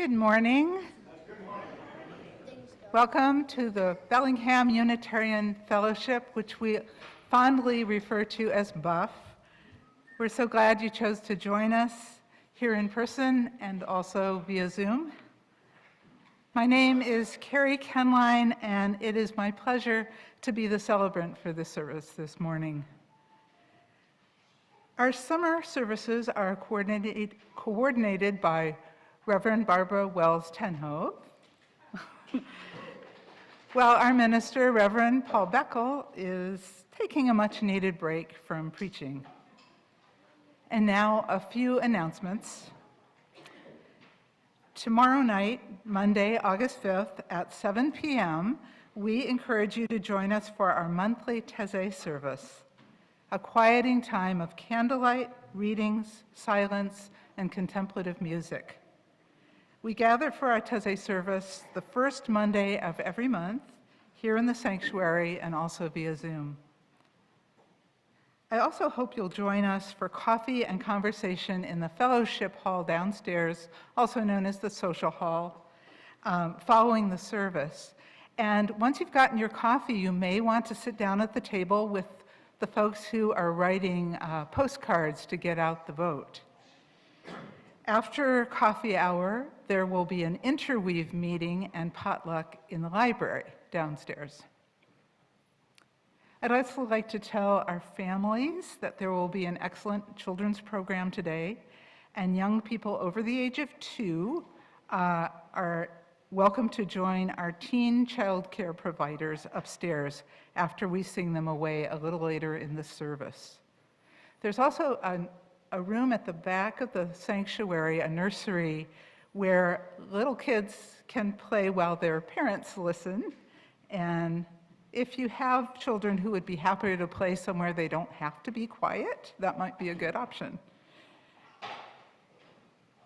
Good morning. Welcome to the Bellingham Unitarian Fellowship, which we fondly refer to as BUF. We're so glad you chose to join us here in person and also via Zoom. My name is Carrie Kenline, and it is my pleasure to be the celebrant for this service this morning. Our summer services are coordinated by Reverend Barbara Wells Tenhove, while our minister, Reverend Paul Beckel, is taking a much-needed break from preaching. And now a few announcements. Tomorrow night, Monday, August 5th at 7 p.m., we encourage you to join us for our monthly Taizé service, a quieting time of candlelight, readings, silence, and contemplative music. We gather for our Taizé service the first Monday of every month here in the sanctuary and also via Zoom. I also hope you'll join us for coffee and conversation in the fellowship hall downstairs, also known as the social hall, following the service. And once you've gotten your coffee, you may want to sit down at the table with the folks who are writing postcards to get out the vote. After coffee hour, there will be an interweave meeting and potluck in the library downstairs. I'd also like to tell our families that there will be an excellent children's program today, and young people over the age of 2 are welcome to join our teen child care providers upstairs after we sing them away a little later in the service. There's also a room at the back of the sanctuary, a nursery, where little kids can play while their parents listen. And if you have children who would be happy to play somewhere they don't have to be quiet, that might be a good option.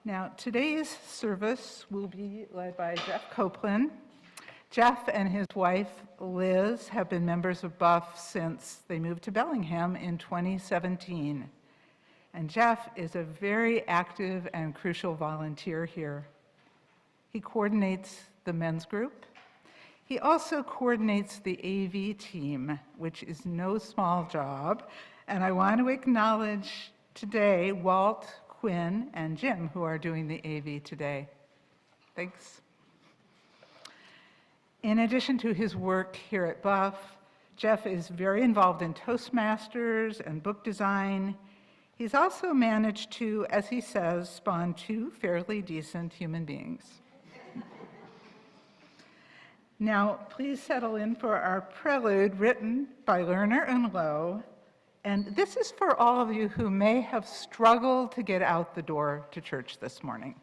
Now, today's service will be led by Jeff Copeland. Jeff and his wife, Liz, have been members of BUF since they moved to Bellingham in 2017. And Jeff is a very active and crucial volunteer here. He coordinates the men's group. He also coordinates the AV team, which is no small job. And I want to acknowledge today Walt, Quinn, and Jim, who are doing the AV today. Thanks. In addition to his work here at BUF, Jeff is very involved in Toastmasters and book design. He's also managed to, as he says, spawn 2 fairly decent human beings. Now, please settle in for our prelude written by Lerner and Lowe. And this is for all of you who may have struggled to get out the door to church this morning.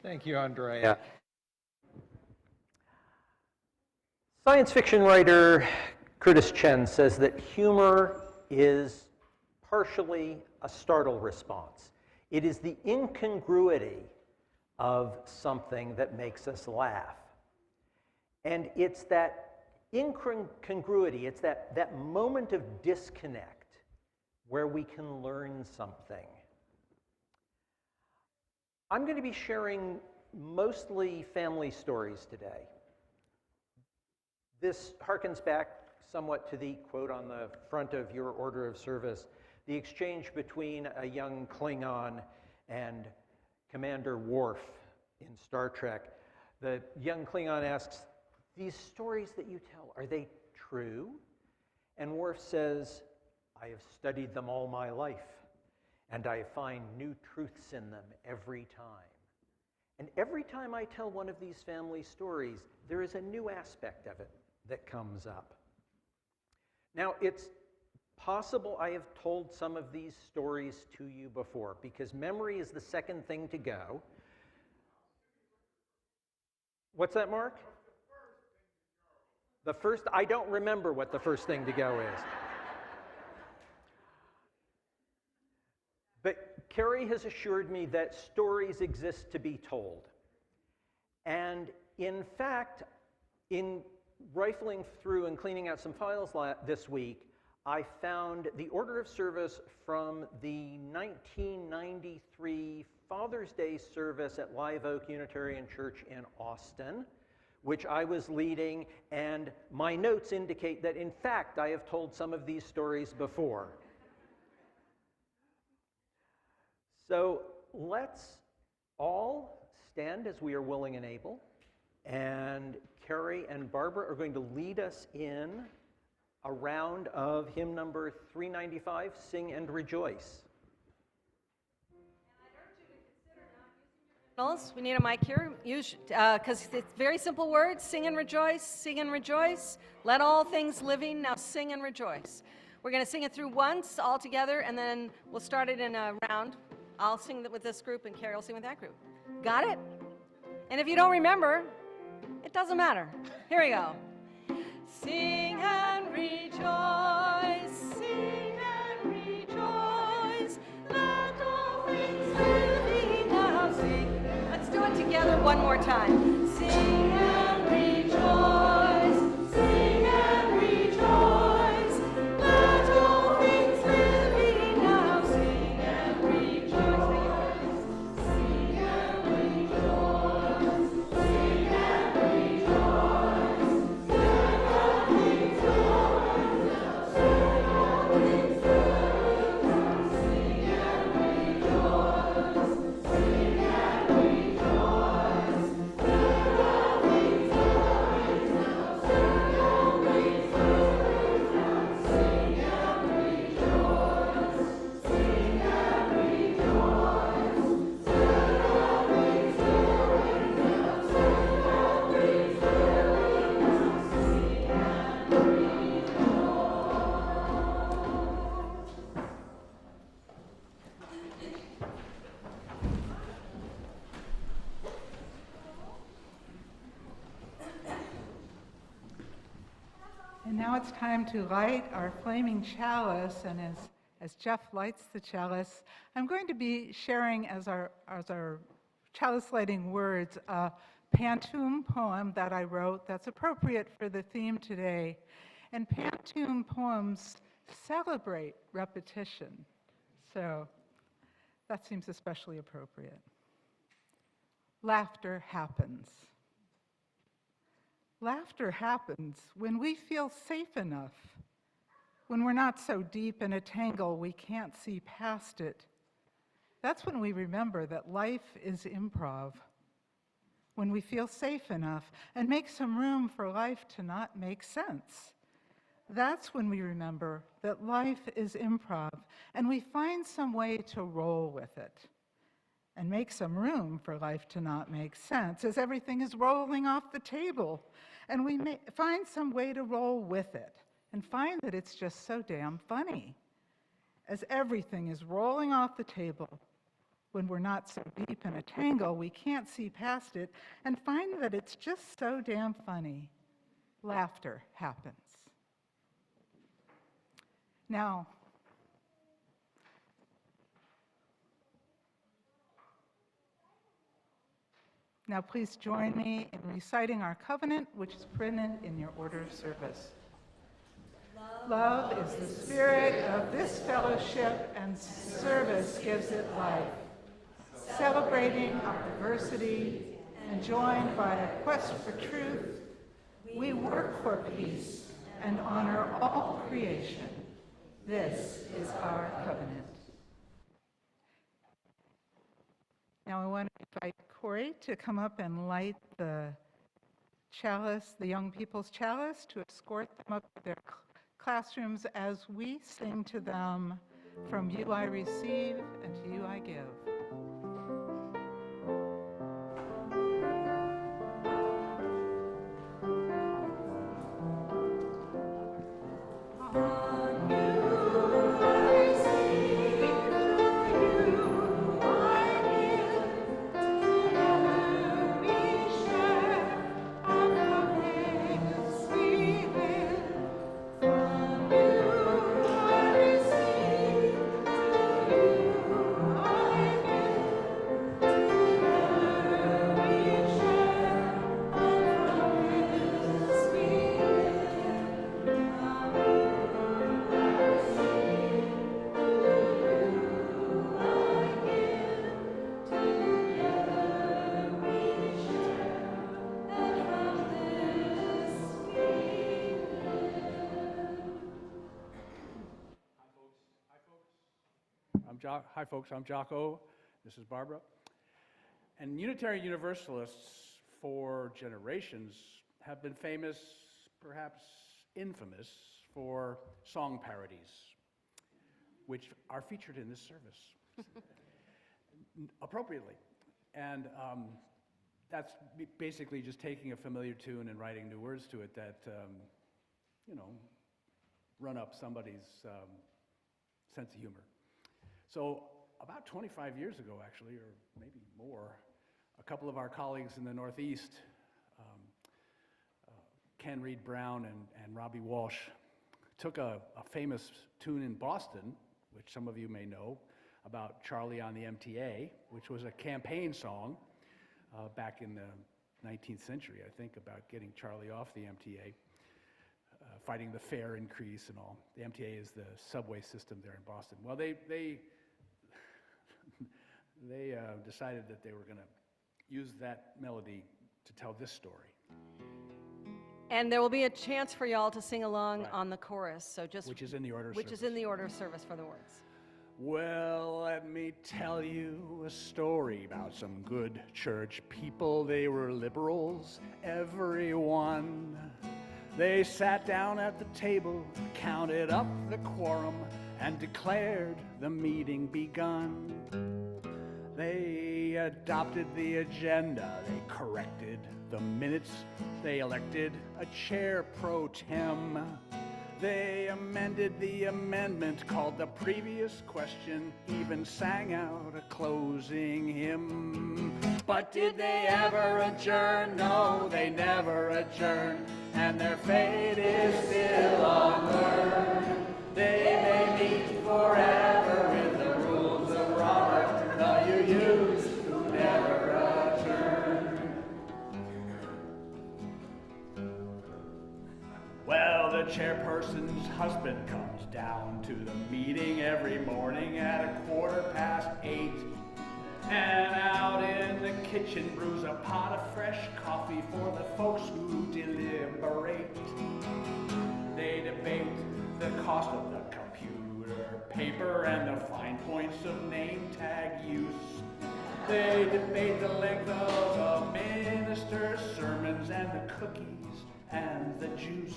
Thank you, Andrea. Science fiction writer Curtis Chen says that humor is partially a startle response. It is the incongruity of something that makes us laugh. And it's that incongruity, it's that moment of disconnect where we can learn something. I'm going to be sharing mostly family stories today. This harkens back somewhat to the quote on the front of your order of service, the exchange between a young Klingon and Commander Worf in Star Trek. The young Klingon asks, "These stories that you tell, are they true?" And Worf says, "I have studied them all my life, and I find new truths in them every time. And every time I tell one of these family stories, there is a new aspect of it that comes up." Now, it's possible I have told some of these stories to you before, because memory is the second thing to go. What's that, Mark? The first, I don't remember what the first thing to go is. But Carrie has assured me that stories exist to be told. And in fact, in rifling through and cleaning out some files this week, I found the order of service from the 1993 Father's Day service at Live Oak Unitarian Church in Austin, which I was leading, and my notes indicate that, in fact, I have told some of these stories before. So let's all stand as we are willing and able, and Carrie and Barbara are going to lead us in a round of hymn number 395, Sing and Rejoice. We need a mic here, because it's very simple words. Sing and rejoice, sing and rejoice. Let all things living now sing and rejoice. We're going to sing it through once all together, and then we'll start it in a round. I'll sing with this group, and Carrie will sing with that group. Got it? And if you don't remember, it doesn't matter. Here we go. Sing and rejoice, sing and rejoice. Let all things living now sing. Let's do it together one more time. Sing and rejoice, sing and rejoice. Let all things living now sing and rejoice. Sing and rejoice, sing and rejoice. Let all things living now sing and rejoice. Sing and rejoice. And now it's time to light our flaming chalice, and as Jeff lights the chalice, I'm going to be sharing as our chalice lighting words a pantoum poem that I wrote that's appropriate for the theme today. And pantoum poems celebrate repetition, so that seems especially appropriate. Laughter happens. Laughter happens when we feel safe enough, when we're not so deep in a tangle we can't see past it. That's when we remember that life is improv. When we feel safe enough and make some room for life to not make sense. That's when we remember that life is improv and we find some way to roll with it and make some room for life to not make sense as everything is rolling off the table. And we may find some way to roll with it and find that it's just so damn funny as everything is rolling off the table. When we're not so deep in a tangle, we can't see past it and find that it's just so damn funny. Laughter happens. Now, please join me in reciting our covenant, which is printed in your order of service. Love Love is the spirit of this fellowship, and service gives it life. Celebrating our diversity and joined by a quest for truth, we work for peace and honor all creation. This is our covenant. Now I want to invite Corey to come up and light the chalice, the young people's chalice, to escort them up to their classrooms as we sing to them, "From you I receive, and to you I give." Hi, folks. I'm Jocko. This is Barbara. And Unitarian Universalists for generations have been famous, perhaps infamous, for song parodies, which are featured in this service appropriately. And that's basically just taking a familiar tune and writing new words to it that, run up somebody's sense of humor. So about 25 years ago, actually, or maybe more, a couple of our colleagues in the Northeast, Ken Reed Brown and Robbie Walsh, took a famous tune in Boston, which some of you may know, about Charlie on the MTA, which was a campaign song back in the 19th century, I think, about getting Charlie off the MTA, fighting the fare increase and all. The MTA is the subway system there in Boston. Well, they decided that they were going to use that melody to tell this story. And there will be a chance for y'all to sing along on the chorus. So just which is in the order of which service. is in the order of service for the words. Well, let me tell you a story about some good church people. They were liberals, everyone. They sat down at the table, counted up the quorum, and declared the meeting begun. They adopted the agenda, they corrected the minutes, they elected a chair pro tem. They amended the amendment, called the previous question, even sang out a closing hymn. But did they ever adjourn? No, they never adjourned, and their fate is still unlearned. They may meet forever with the rules of Robert, the UUs who never adjourn. Well, the chairperson's husband comes down to the meeting every morning at 8:15, and out in the kitchen brews a pot of fresh coffee for the folks who deliberate. They debate the cost of the computer, paper, and the fine points of name tag use. They debate the length of the minister's sermons and the cookies and the juice.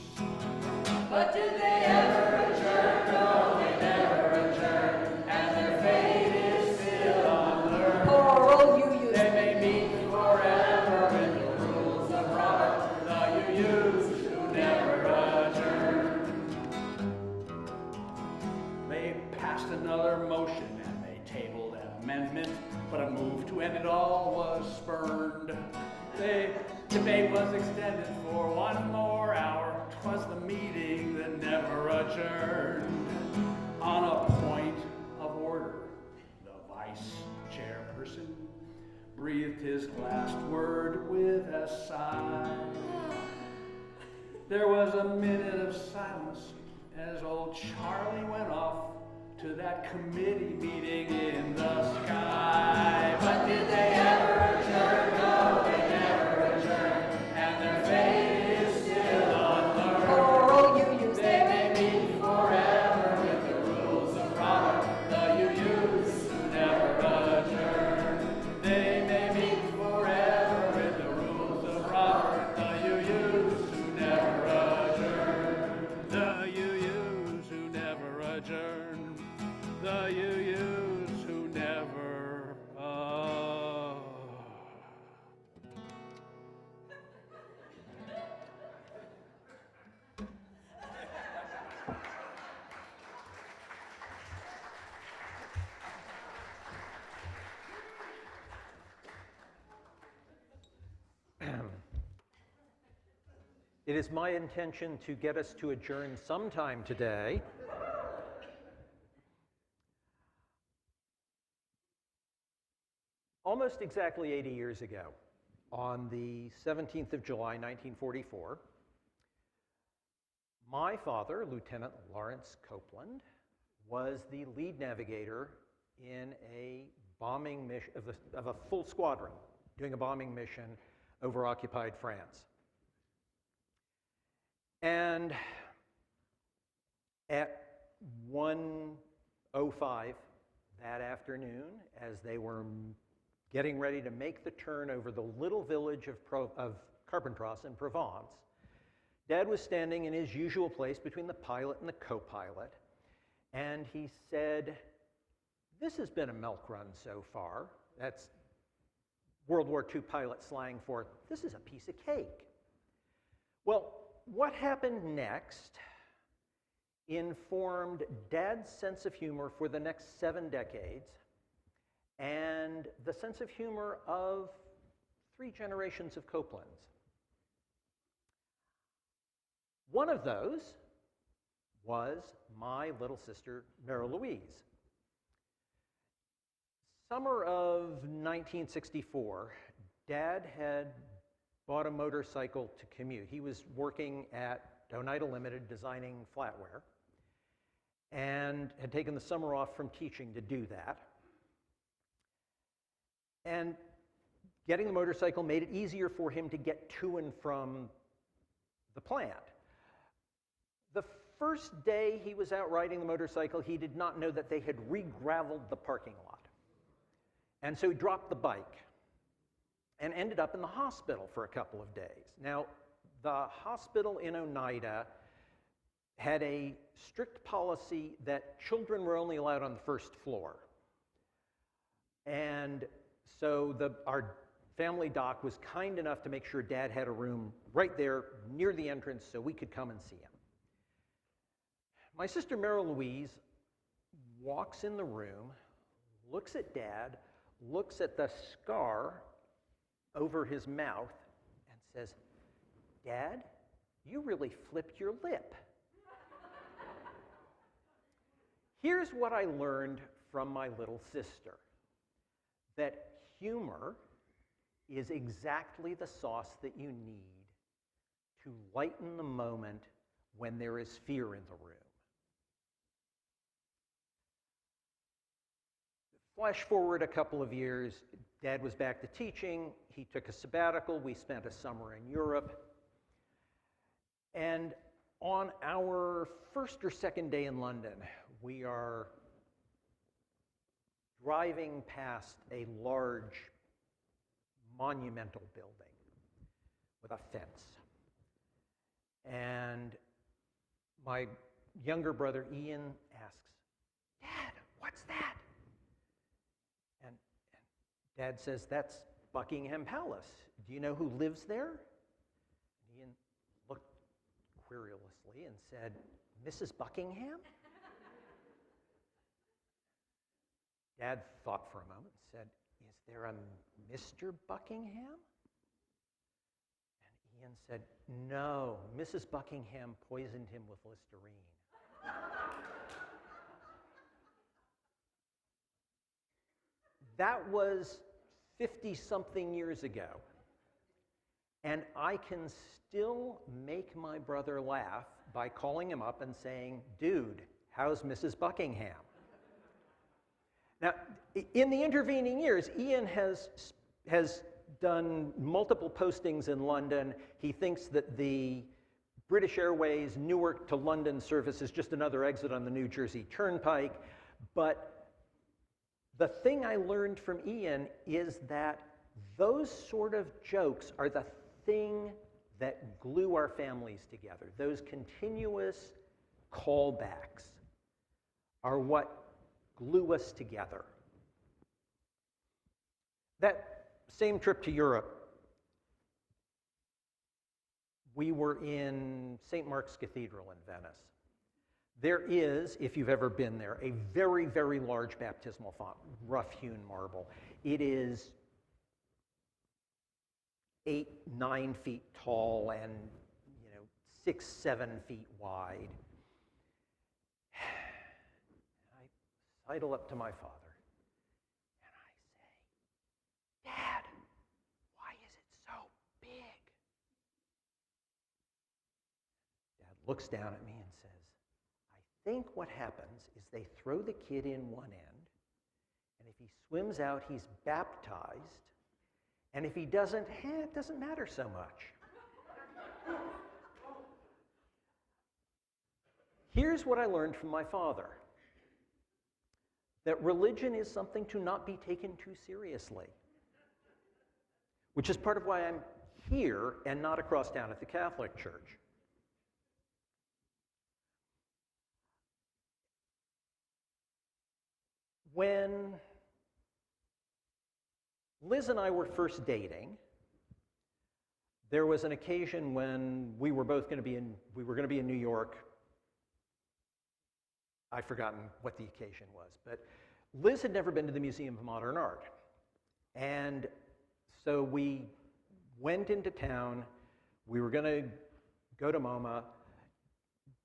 But did they ever adjourn? No, they never adjourn, and their fate is still unlearned. Poor old UUs. They may meet forever in the rules of Robert, the UUs who never adjourn. They passed another motion and they tabled an amendment, but a move to end it all was spurned. The debate was extended for 1 more hour. 'Twas the meeting that never adjourned. On a point of order, the vice chairperson breathed his last word with a sigh. There was a minute of silence, as old Charlie went off to that committee meeting in the sky. But did they ever adjourn? No, they never adjourned, and their fate is still unlearned. Oh, you They may meet forever with the rules of Robert, the UUs who never adjourn. They may meet forever with the rules of Robert, the UUs who never adjourn. The UUs who never adjourn. The UUs who never It is my intention to get us to adjourn sometime today. Almost exactly 80 years ago, on the 17th of July, 1944, my father, Lieutenant Lawrence Copeland, was the lead navigator in a bombing mission of a full squadron doing a bombing mission over occupied France. And at 1:05 that afternoon, as they were getting ready to make the turn over the little village of Carpentras in Provence, Dad was standing in his usual place between the pilot and the co-pilot, and he said, "This has been a milk run so far." That's World War II pilot slang for, "This is a piece of cake." Well, what happened next informed Dad's sense of humor for the next 7 decades and the sense of humor of 3 generations of Copelands. One of those was my little sister, Mary Louise. Summer of 1964, Dad had bought a motorcycle to commute. He was working at Oneida Limited designing flatware and had taken the summer off from teaching to do that. And getting the motorcycle made it easier for him to get to and from the plant. The first day he was out riding the motorcycle, he did not know that they had re-graveled the parking lot. And so he dropped the bike and ended up in the hospital for a couple of days. Now, the hospital in Oneida had a strict policy that children were only allowed on the first floor. And so our family doc was kind enough to make sure Dad had a room right there near the entrance so we could come and see him. My sister Mary Louise walks in the room, looks at Dad, looks at the scar over his mouth, and says, "Dad, you really flipped your lip." Here's what I learned from my little sister, that humor is exactly the sauce that you need to lighten the moment when there is fear in the room. Flash forward a couple of years, Dad was back to teaching. He took a sabbatical. We spent a summer in Europe. And on our first or second day in London, we are driving past a large, monumental building with a fence. And my younger brother, Ian, asks, "Dad, what's that?" And Dad says, "That's Buckingham Palace. Do you know who lives there?" And Ian looked querulously and said, "Mrs. Buckingham?" Dad thought for a moment and said, "Is there a Mr. Buckingham?" And Ian said, "No, Mrs. Buckingham poisoned him with Listerine." That was 50-something years ago. And I can still make my brother laugh by calling him up and saying, "Dude, how's Mrs. Buckingham?" Now, in the intervening years, Ian has done multiple postings in London. He thinks that the British Airways Newark to London service is just another exit on the New Jersey Turnpike. But the thing I learned from Ian is that those sort of jokes are the thing that glue our families together. Those continuous callbacks are what glue us together. That same trip to Europe, we were in St. Mark's Cathedral in Venice. There is, if you've ever been there, a very, very large baptismal font, rough-hewn marble. It is 8, 9 feet tall and 6, 7 feet wide. I sidle up to my father and I say, "Dad, why is it so big?" Dad looks down at me and says, "I think what happens is they throw the kid in one end, and if he swims out, he's baptized, and if he doesn't, it doesn't matter so much." Here's what I learned from my father: that religion is something to not be taken too seriously, which is part of why I'm here and not across town at the Catholic Church. When Liz and I were first dating, there was an occasion when we were going to be in New York. I've forgotten what the occasion was, but Liz had never been to the Museum of Modern Art. And so we went into town. We were going to go to MoMA.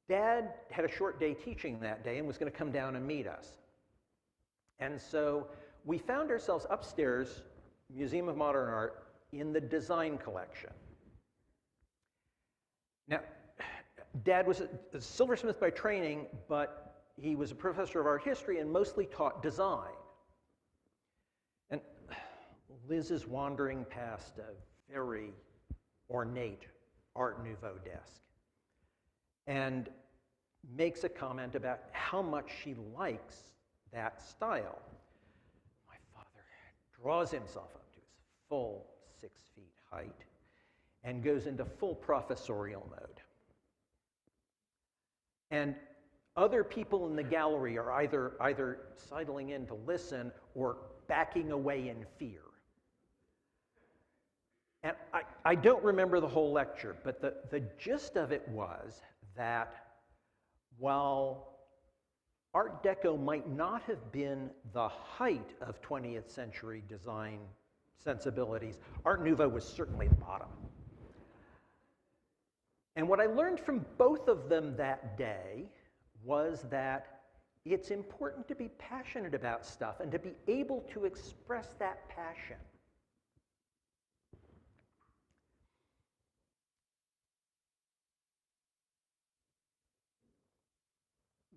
Dad had a short day teaching that day and was going to come down and meet us. And so we found ourselves upstairs, Museum of Modern Art, in the design collection. Now, Dad was a silversmith by training, but he was a professor of art history and mostly taught design. And Liz is wandering past a very ornate Art Nouveau desk and makes a comment about how much she likes that style. My father draws himself up to his full 6 feet height and goes into full professorial mode. And other people in the gallery are either sidling in to listen or backing away in fear. And I don't remember the whole lecture, but the gist of it was that while Art Deco might not have been the height of 20th century design sensibilities, Art Nouveau was certainly the bottom. And what I learned from both of them that day was that it's important to be passionate about stuff and to be able to express that passion.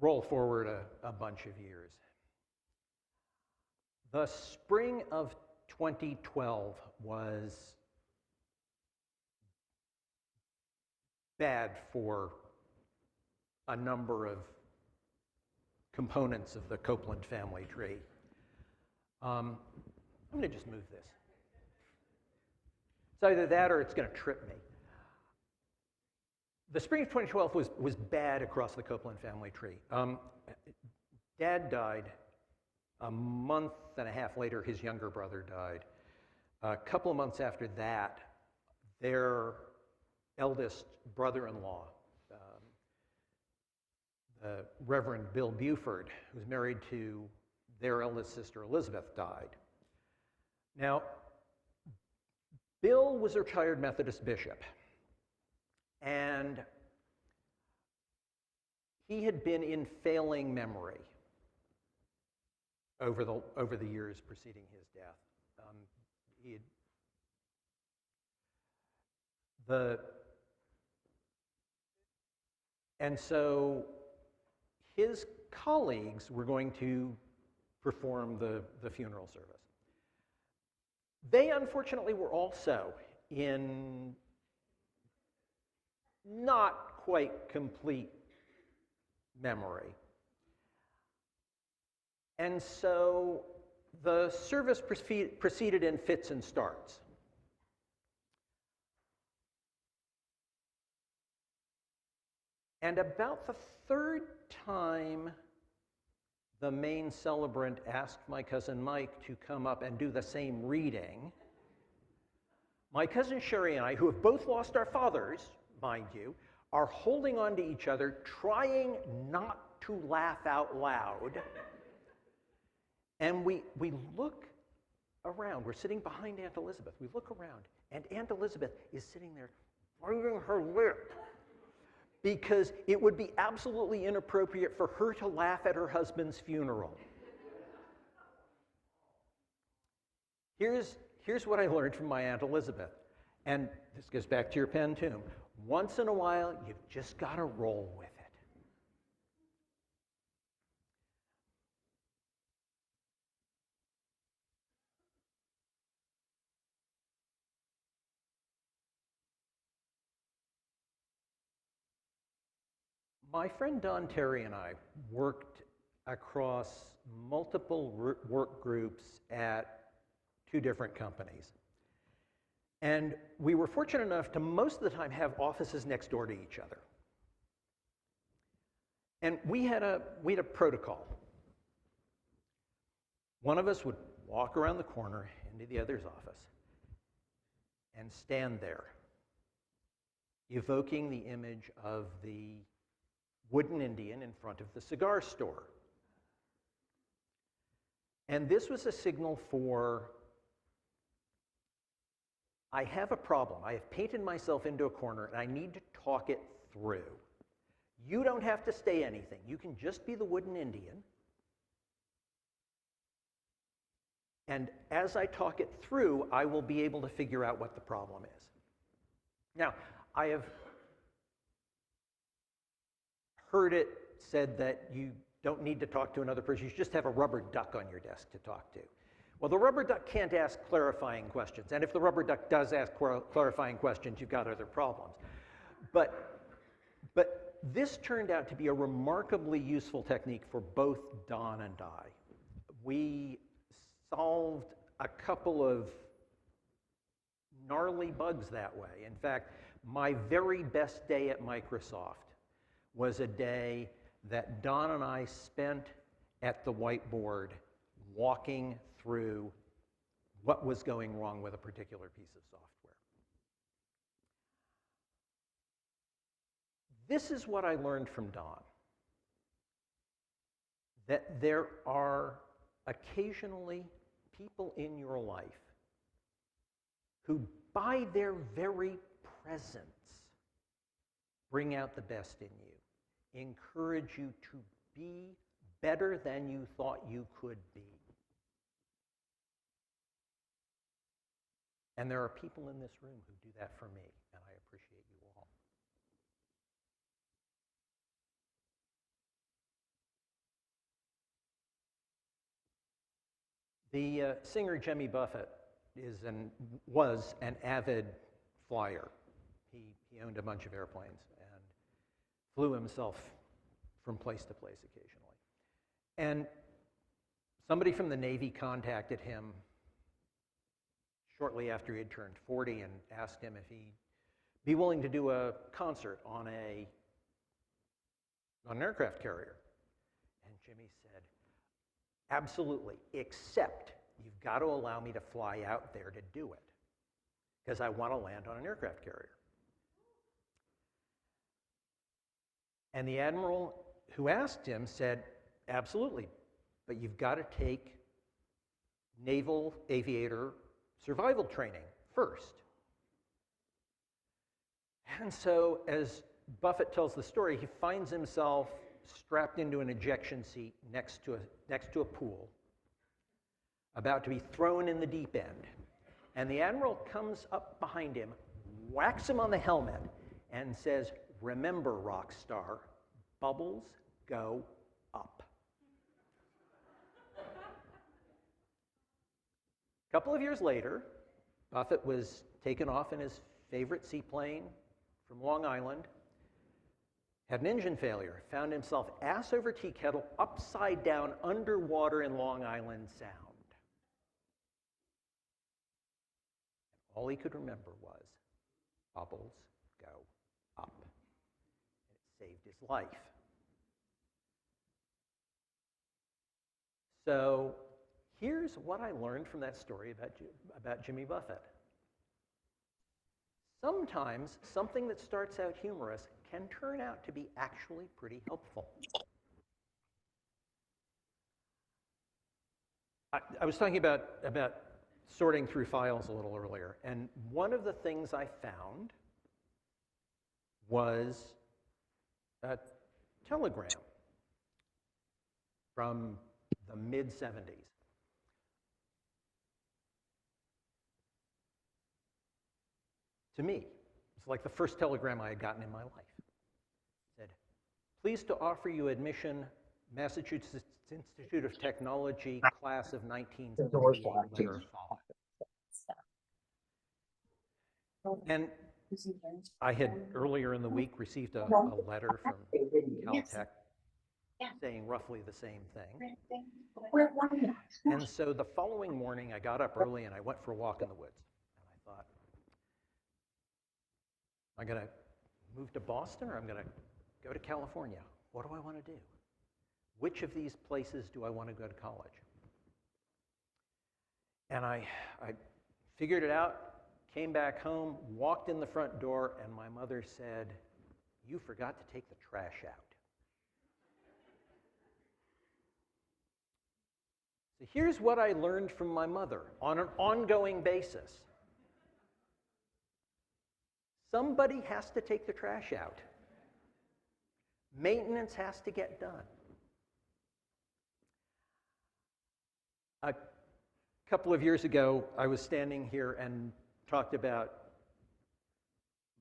Roll forward a bunch of years. The spring of 2012 was bad for a number of components of the Copeland family tree. I'm going to just move this. It's either that or it's going to trip me. The spring of 2012 was bad across the Copeland family tree. Dad died. A month and a half later, his younger brother died. A couple of months after that, their eldest brother-in-law, the Reverend Bill Buford, who was married to their eldest sister Elizabeth, died. Now, Bill was a retired Methodist bishop, and he had been in failing memory over the years preceding his death. He had And so his colleagues were going to perform the funeral service. They unfortunately were also in not quite complete memory. And so the service proceeded in fits and starts. And about the third time the main celebrant asked my cousin Mike to come up and do the same reading, my cousin Sherry and I, who have both lost our fathers, mind you, are holding on to each other, trying not to laugh out loud. And we look around. We're sitting behind Aunt Elizabeth. We look around, and Aunt Elizabeth is sitting there biting her lip because it would be absolutely inappropriate for her to laugh at her husband's funeral. Here's what I learned from my Aunt Elizabeth. And this goes back to your pen tomb. Once in a while, you've just got to roll with it. My friend Don Terry and I worked across multiple work groups at 2 different companies. And we were fortunate enough to most of the time have offices next door to each other. And we had a protocol. One of us would walk around the corner into the other's office and stand there, evoking the image of the wooden Indian in front of the cigar store. And this was a signal for, I have a problem. I have painted myself into a corner and I need to talk it through. You don't have to say anything. You can just be the wooden Indian. And as I talk it through, I will be able to figure out what the problem is. Now, I have heard it said that you don't need to talk to another person. You should just have a rubber duck on your desk to talk to. Well, the rubber duck can't ask clarifying questions. And if the rubber duck does ask clarifying questions, you've got other problems. But this turned out to be a remarkably useful technique for both Don and I. We solved a couple of gnarly bugs that way. In fact, my very best day at Microsoft was a day that Don and I spent at the whiteboard walking through what was going wrong with a particular piece of software. This is what I learned from Don, that there are occasionally people in your life who, by their very presence, bring out the best in you, encourage you to be better than you thought you could be. And there are people in this room who do that for me, and I appreciate you all. The singer Jimmy Buffett was an avid flyer. He owned a bunch of airplanes and flew himself from place to place occasionally. And somebody from the Navy contacted him shortly after he had turned 40 and asked him if he'd be willing to do a concert on an aircraft carrier. And Jimmy said, absolutely, except you've got to allow me to fly out there to do it, because I want to land on an aircraft carrier. And the admiral who asked him said, absolutely, but you've got to take naval aviator survival training first. And so, as Buffett tells the story, he finds himself strapped into an ejection seat next to a pool, about to be thrown in the deep end. And the admiral comes up behind him, whacks him on the helmet and says, "Remember, rock star, bubbles go up." A couple of years later, Buffett was taken off in his favorite seaplane from Long Island, had an engine failure, found himself ass over tea kettle, upside down, underwater in Long Island Sound. All he could remember was, bubbles go up. And it saved his life. So here's what I learned from that story about Jimmy Buffett. Sometimes something that starts out humorous can turn out to be actually pretty helpful. I was talking about sorting through files a little earlier, and one of the things I found was a telegram from the mid-70s. To me, it's like the first telegram I had gotten in my life. It said, "Pleased to offer you admission, Massachusetts Institute of Technology, class of 1978, letter fall." And I had earlier in the week received a letter from Caltech saying roughly the same thing. And so the following morning, I got up early and I went for a walk in the woods. And I thought, am I going to move to Boston or I'm going to go to California? What do I want to do? Which of these places do I want to go to college? And I figured it out, came back home, walked in the front door, and my mother said, "You forgot to take the trash out." So here's what I learned from my mother on an ongoing basis. Somebody has to take the trash out. Maintenance has to get done. A couple of years ago, I was standing here and talked about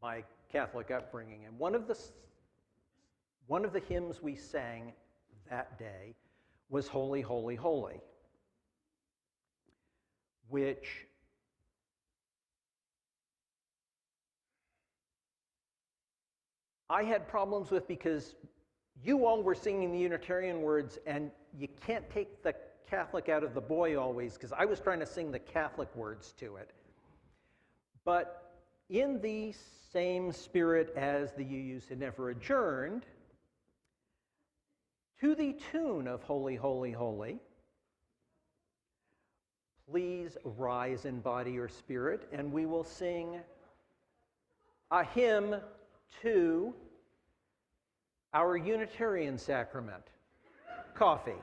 my Catholic upbringing, and one of the hymns we sang that day was "Holy, Holy, Holy," which I had problems with because you all were singing the Unitarian words, and you can't take the Catholic out of the boy always, because I was trying to sing the Catholic words to it. But in the same spirit as the UUs had never adjourned, to the tune of "Holy, Holy, Holy," please rise in body or spirit, and we will sing a hymn to our Unitarian sacrament, coffee.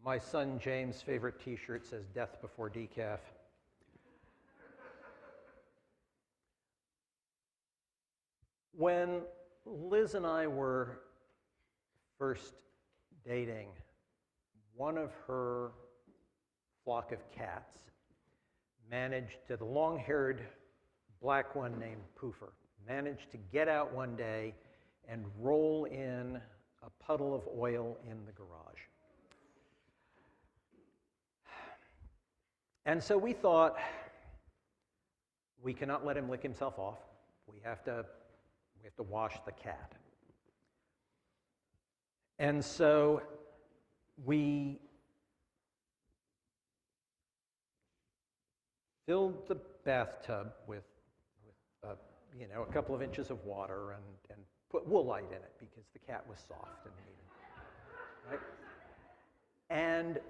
My son James' favorite t-shirt says "Death before decaf." When Liz and I were first dating, one of her flock of cats managed to, the long-haired black one named Poofer, managed to get out one day and roll in a puddle of oil in the garage. And so we thought, we cannot let him lick himself off. We have to wash the cat. And so we filled the bathtub with a couple of inches of water and put woolite in it because the cat was soft and needed, right? And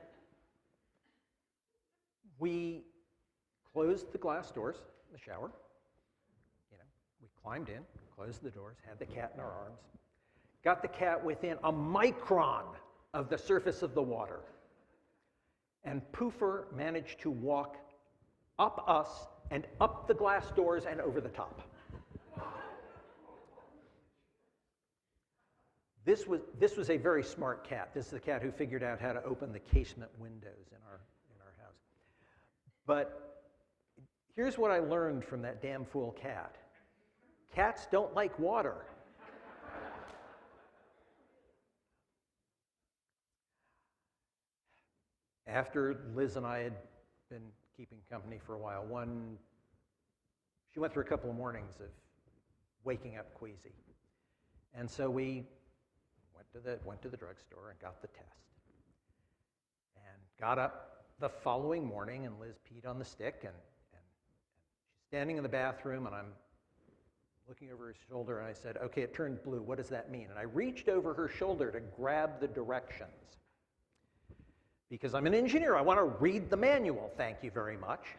we closed the glass doors in the shower. We climbed in, closed the doors, had the cat in our arms, got the cat within a micron of the surface of the water. And Poofer managed to walk up us and up the glass doors and over the top. This was a very smart cat. This is the cat who figured out how to open the casement windows in our house. But here's what I learned from that damn fool cat. Cats don't like water. After Liz and I had been keeping company for a while, she went through a couple of mornings of waking up queasy. And so we went to the drugstore and got the test. And got up the following morning, and Liz peed on the stick, and she's standing in the bathroom, and I'm looking over her shoulder, and I said, "Okay, it turned blue. What does that mean?" And I reached over her shoulder to grab the directions. Because I'm an engineer, I want to read the manual, thank you very much.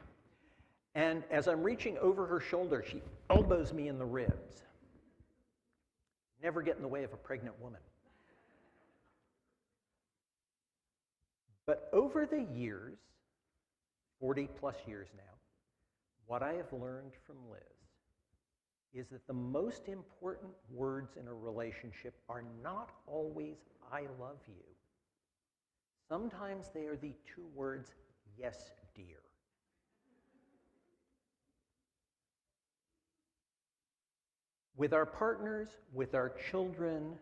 And as I'm reaching over her shoulder, she elbows me in the ribs. Never get in the way of a pregnant woman. But over the years, 40 plus years now, what I have learned from Liz is that the most important words in a relationship are not always "I love you." Sometimes they are the two words, "Yes, dear." With our partners, with our children,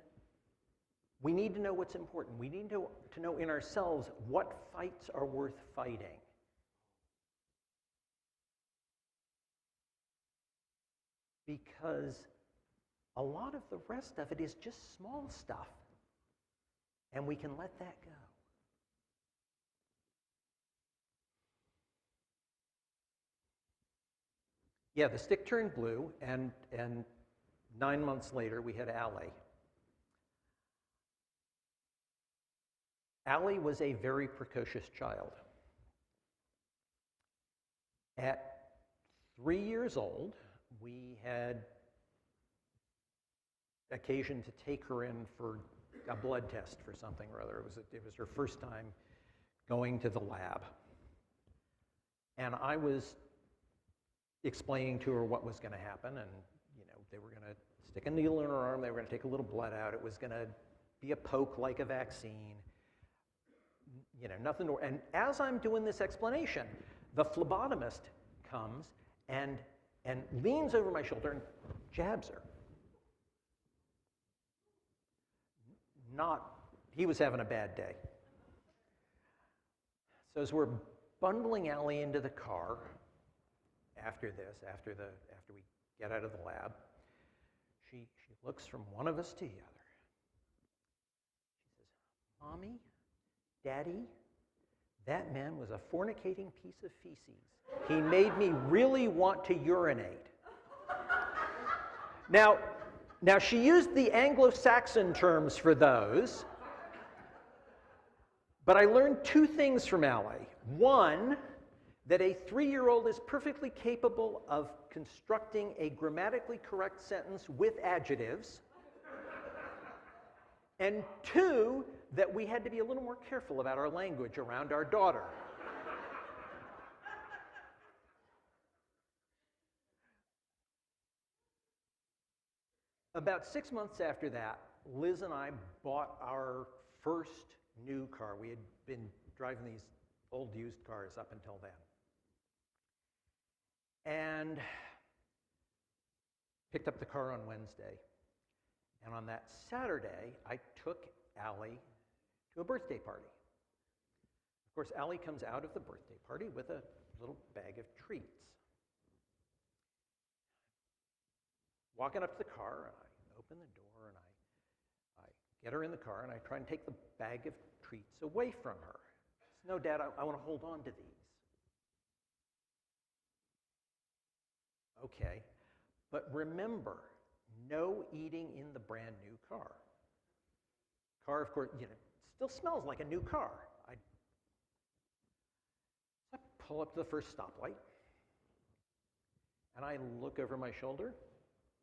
we need to know what's important. We need to know in ourselves what fights are worth fighting. Because a lot of the rest of it is just small stuff, and we can let that go. Yeah, the stick turned blue, and 9 months later, we had Allie. Allie was a very precocious child. At 3 years old, we had occasion to take her in for a blood test for something or other. It was her first time going to the lab. And I was explaining to her what was going to happen, and they were going to stick a needle in her arm, they were going to take a little blood out, it was going to be a poke like a vaccine, nothing. And as I'm doing this explanation, the phlebotomist comes and leans over my shoulder and jabs her. He was having a bad day. So as we're bundling Allie into the car after we get out of the lab, she looks from one of us to the other. She says, "Mommy, Daddy, that man was a fornicating piece of feces. He made me really want to urinate." Now she used the Anglo-Saxon terms for those, but I learned two things from Allie. One, that a 3-year-old is perfectly capable of constructing a grammatically correct sentence with adjectives. And two, that we had to be a little more careful about our language around our daughter. About 6 months after that, Liz and I bought our first new car. We had been driving these old used cars up until then. And picked up the car on Wednesday. And on that Saturday, I took Allie to a birthday party. Of course, Allie comes out of the birthday party with a little bag of treats. Walking up to the car, and I open the door, and I get her in the car, and I try and take the bag of treats away from her. She says, "No, Dad, I want to hold on to these." Okay, but remember, no eating in the brand new car. Car, of course, still smells like a new car. So I pull up to the first stoplight, and I look over my shoulder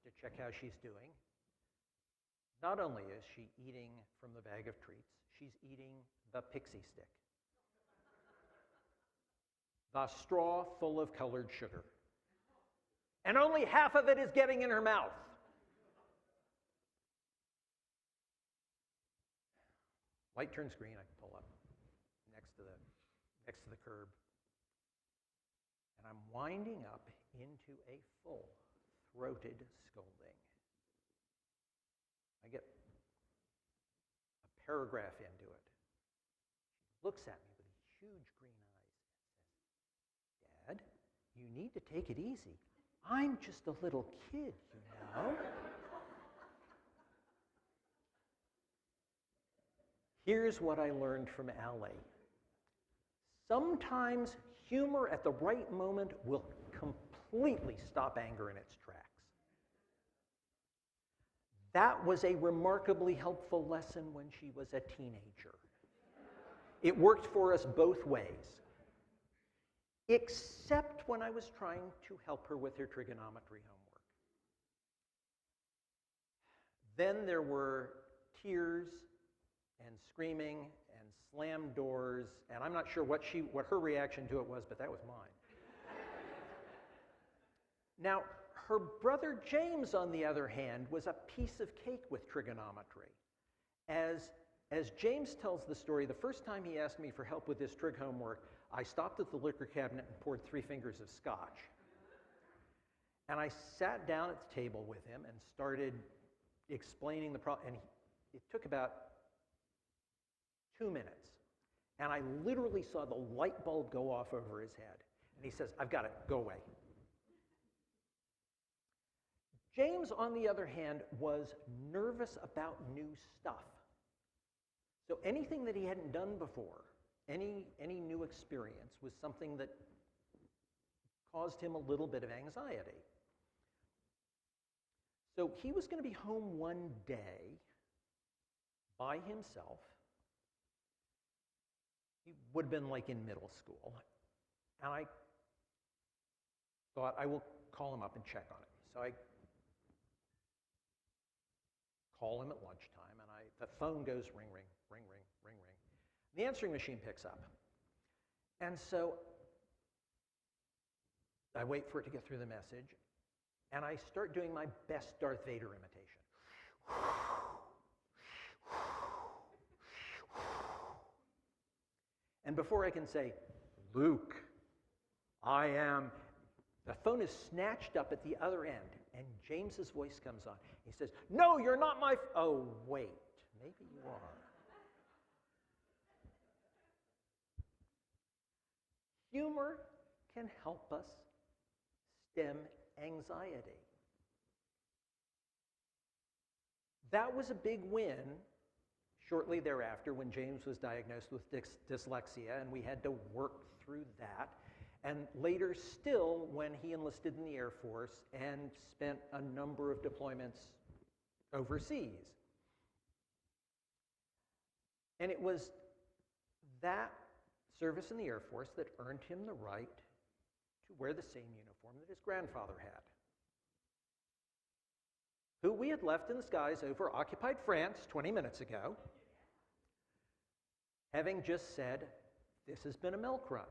to check how she's doing. Not only is she eating from the bag of treats, she's eating the pixie stick. The straw full of colored sugar. And only half of it is getting in her mouth. Light turns green, I pull up next to the curb. And I'm winding up into a full-throated scolding. I get a paragraph into it. She looks at me with huge green eyes and says, "Dad, you need to take it easy. I'm just a little kid, you know." Here's what I learned from Allie. Sometimes humor at the right moment will completely stop anger in its tracks. That was a remarkably helpful lesson when she was a teenager. It worked for us both ways, except when I was trying to help her with her trigonometry homework. Then there were tears and screaming and slammed doors, and I'm not sure what her reaction to it was, but that was mine. Now, her brother James, on the other hand, was a piece of cake with trigonometry. As James tells the story, the first time he asked me for help with his trig homework, I stopped at the liquor cabinet and poured 3 fingers of scotch. And I sat down at the table with him and started explaining the problem, and it took about 2 minutes. And I literally saw the light bulb go off over his head. And he says, "I've got it, go away." James, on the other hand, was nervous about new stuff. So anything that he hadn't done before, any new experience, was something that caused him a little bit of anxiety. So he was going to be home one day by himself. He would have been like in middle school. And I thought, I will call him up and check on him. So I call him at lunchtime, and the phone goes ring, ring, ring, ring, ring, ring. The answering machine picks up. And so I wait for it to get through the message, and I start doing my best Darth Vader imitation. And before I can say, "Luke, I am," the phone is snatched up at the other end, and James's voice comes on. He says, "No, you're not my..." Oh, wait, maybe you are. Humor can help us stem anxiety. That was a big win shortly thereafter when James was diagnosed with dyslexia, and we had to work through that. And later still, when he enlisted in the Air Force and spent a number of deployments overseas. And it was that service in the Air Force that earned him the right to wear the same uniform that his grandfather had, who we had left in the skies over occupied France 20 minutes ago. having just said, this has been a milk run.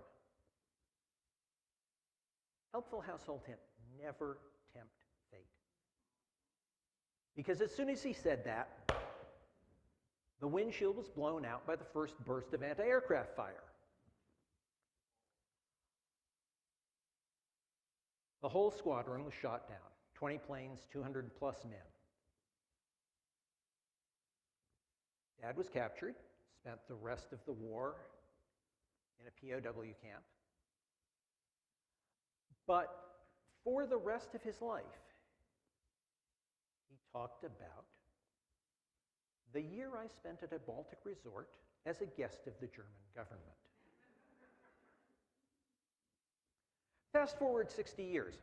Helpful household hint, never tempt fate. Because as soon as he said that, the windshield was blown out by the first burst of anti-aircraft fire. The whole squadron was shot down, 20 planes, 200 plus men. Dad was captured, spent the rest of the war in a POW camp. But for the rest of his life, he talked about the year I spent at a Baltic resort as a guest of the German government. Fast forward 60 years.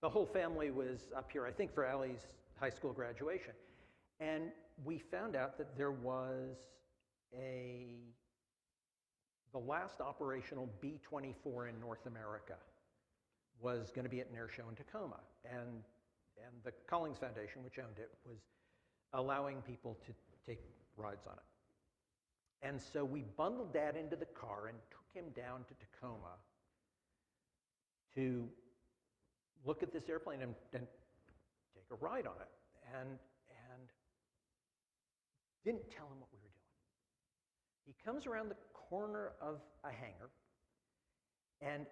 The whole family was up here, I think, for Allie's high school graduation. And we found out that there was the last operational B-24 in North America was going to be at an air show in Tacoma. And the Collings Foundation, which owned it, was allowing people to take rides on it. And so we bundled Dad into the car and took him down to Tacoma to look at this airplane and take a ride on it. And didn't tell him what we were doing. He comes around the corner of a hangar and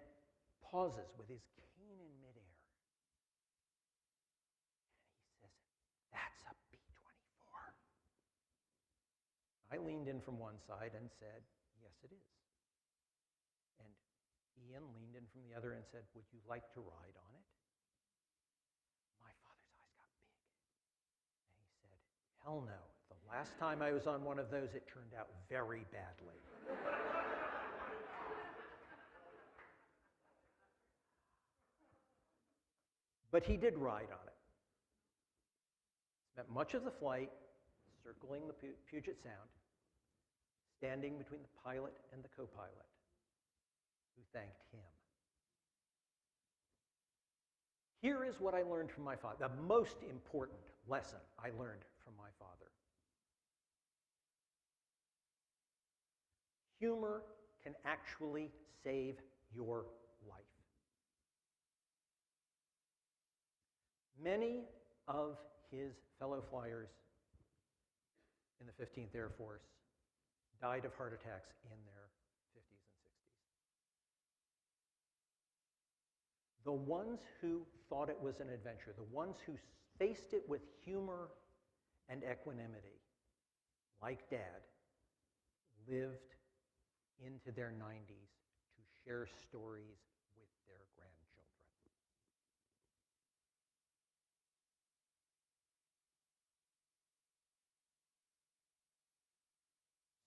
pauses with his cane in midair. And he says, "That's a B-24." I leaned in from one side and said, "Yes, it is." And Ian leaned in from the other and said, "Would you like to ride on it?" My father's eyes got big. And he said, "Hell no. The last time I was on one of those, it turned out very badly." But he did ride on it. Spent much of the flight circling the Puget Sound, standing between the pilot and the co-pilot, who thanked him. Here is what I learned from my father, the most important lesson I learned from my father. Humor can actually save your life. Many of his fellow flyers in the 15th Air Force died of heart attacks in their 50s and 60s. The ones who thought it was an adventure, the ones who faced it with humor and equanimity, like Dad, lived into their 90s to share stories with their grandchildren.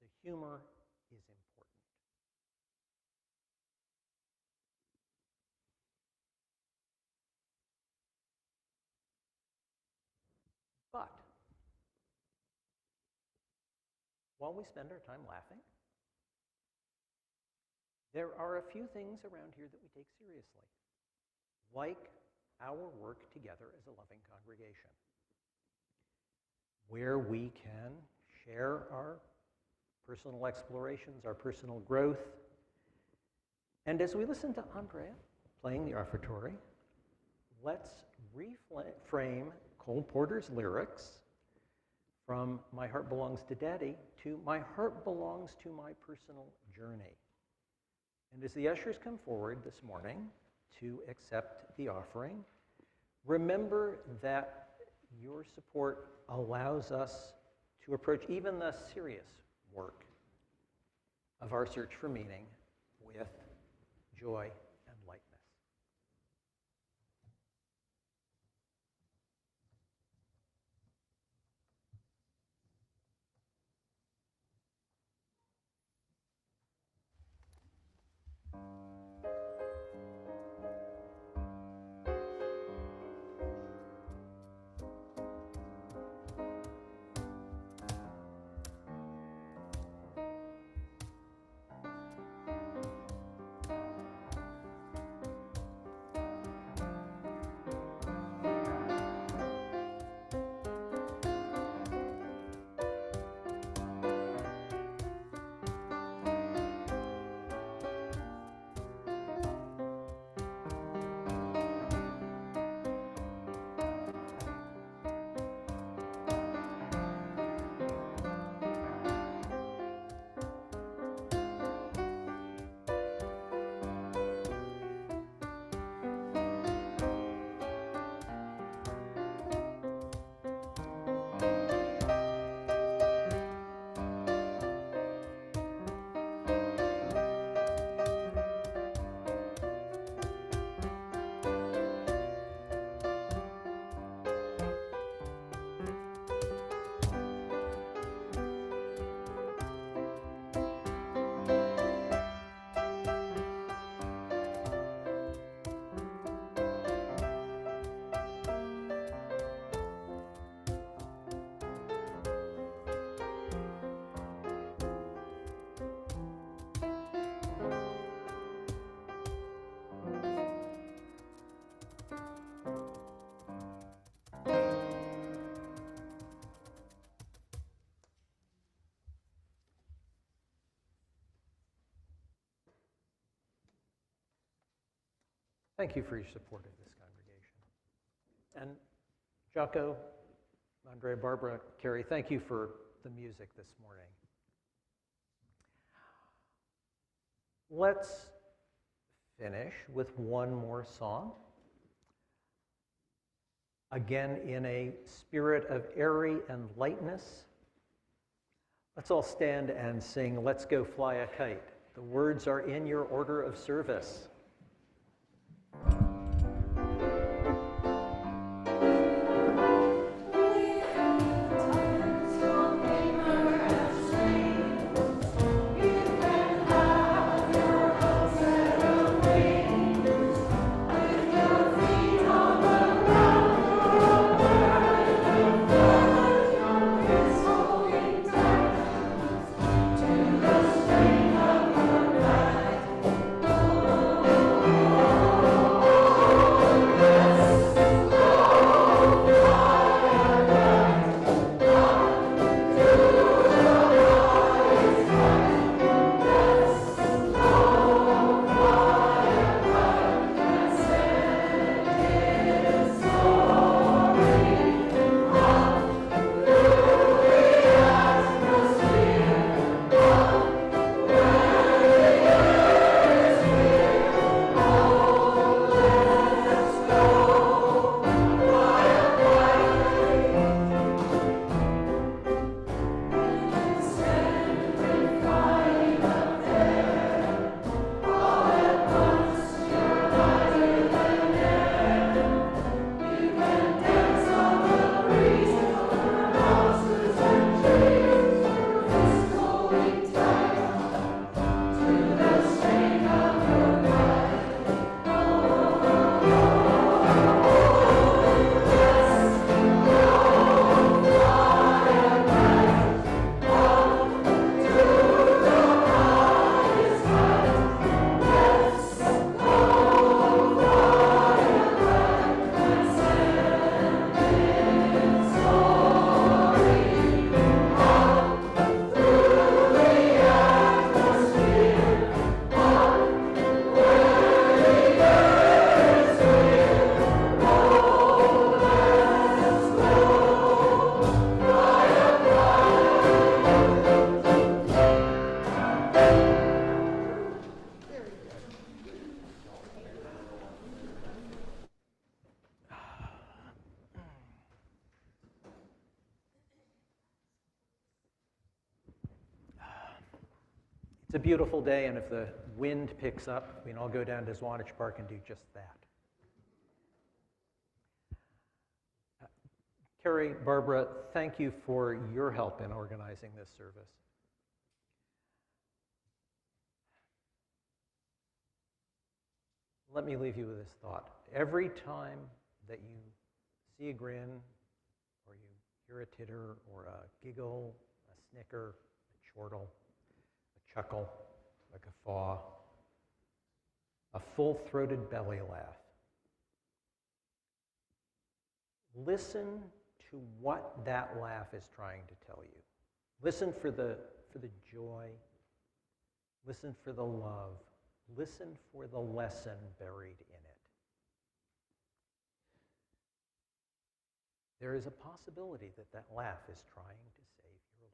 The humor is important. But while we spend our time laughing, there are a few things around here that we take seriously, like our work together as a loving congregation, where we can share our personal explorations, our personal growth. And as we listen to Andrea playing the offertory, let's reframe Cole Porter's lyrics from "My heart belongs to Daddy" to "My heart belongs to my personal journey." And as the ushers come forward this morning to accept the offering, remember that your support allows us to approach even the serious work of our search for meaning with joy and lightness. Thank you for your support of this congregation. And Jocko, Andre, Barbara, Carrie, thank you for the music this morning. Let's finish with one more song. Again, in a spirit of airy and lightness, let's all stand and sing "Let's Go Fly a Kite." The words are in your order of service. It's a beautiful day, and if the wind picks up, we can all go down to Swanage Park and do just that. Carrie, Barbara, thank you for your help in organizing this service. Let me leave you with this thought. Every time that you see a grin, or you hear a titter, or a giggle, a snicker, a chortle, a chuckle, a guffaw, a full-throated belly laugh, listen to what that laugh is trying to tell you. Listen for the joy. Listen for the love. Listen for the lesson buried in it. There is a possibility that that laugh is trying to save your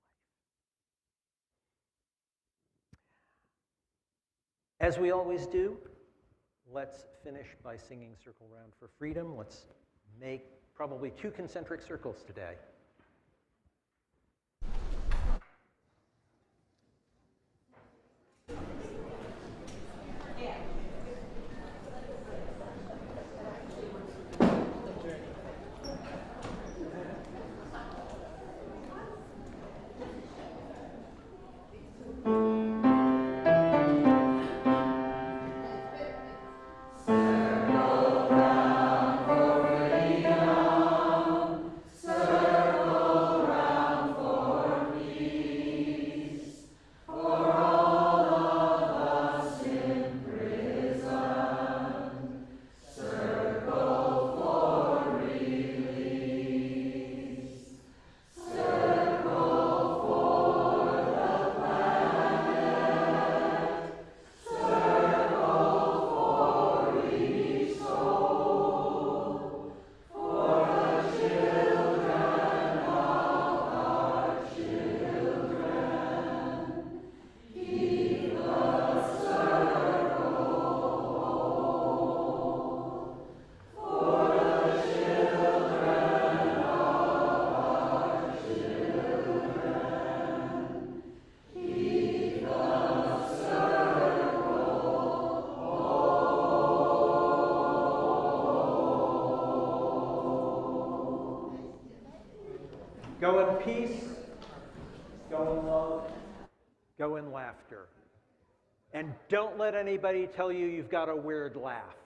life. As we always do, let's finish by singing Circle Round for Freedom. Let's make probably 2 concentric circles today. Circle Go in peace, go in love, go in laughter. And don't let anybody tell you you've got a weird laugh.